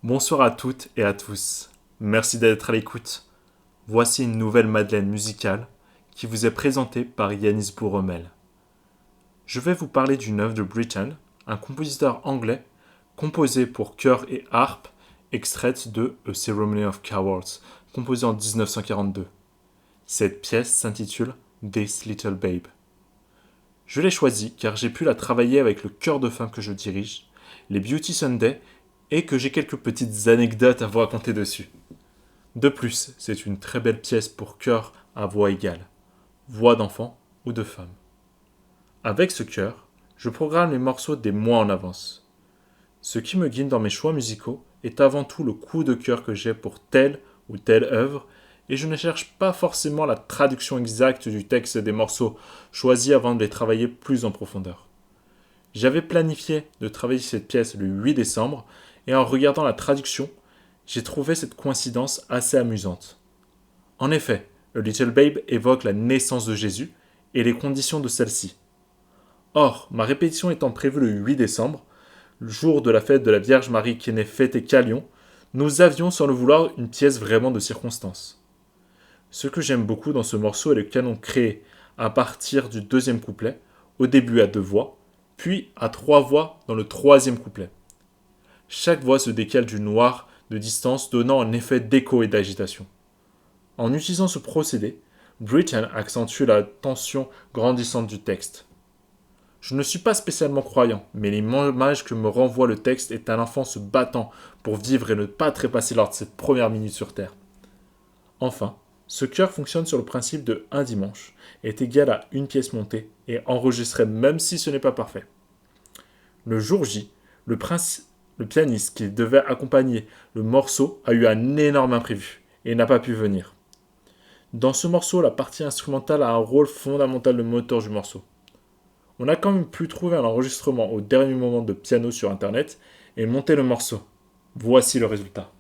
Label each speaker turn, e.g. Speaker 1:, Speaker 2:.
Speaker 1: Bonsoir à toutes et à tous. Merci d'être à l'écoute. Voici une nouvelle Madeleine musicale qui vous est présentée par Yanis Bourremel. Je vais vous parler d'une œuvre de Britten, un compositeur anglais, composé pour chœur et harpe, extraite de A Ceremony of Cowards, composée en 1942. Cette pièce s'intitule This Little Babe. Je l'ai choisie car j'ai pu la travailler avec le chœur de femmes que je dirige, les Beauty Sunday, et que j'ai quelques petites anecdotes à vous raconter dessus. De plus, c'est une très belle pièce pour chœur à voix égale, voix d'enfant ou de femme. Avec ce chœur, je programme les morceaux des mois en avance. Ce qui me guide dans mes choix musicaux est avant tout le coup de cœur que j'ai pour telle ou telle œuvre, et je ne cherche pas forcément la traduction exacte du texte des morceaux choisis avant de les travailler plus en profondeur. J'avais planifié de travailler cette pièce le 8 décembre, et en regardant la traduction, j'ai trouvé cette coïncidence assez amusante. En effet, A Little Babe évoque la naissance de Jésus et les conditions de celle-ci. Or, ma répétition étant prévue le 8 décembre, le jour de la fête de la Vierge Marie qui n'est fêtée qu'à Lyon, nous avions sans le vouloir une pièce vraiment de circonstance. Ce que j'aime beaucoup dans ce morceau est le canon créé à partir du deuxième couplet, au début à 2 voix, puis à 3 voix dans le troisième couplet. Chaque voix se décale du noir de distance, donnant un effet d'écho et d'agitation. En utilisant ce procédé, Britten accentue la tension grandissante du texte. Je ne suis pas spécialement croyant, mais l'image que me renvoie le texte est un enfant se battant pour vivre et ne pas trépasser lors de ses premières minutes sur Terre. Enfin, ce chœur fonctionne sur le principe de un dimanche, est égal à une pièce montée et enregistrée même si ce n'est pas parfait. Le jour J, le pianiste qui devait accompagner le morceau a eu un énorme imprévu et n'a pas pu venir. Dans ce morceau, la partie instrumentale a un rôle fondamental de moteur du morceau. On a quand même pu trouver un enregistrement au dernier moment de piano sur internet et monter le morceau. Voici le résultat.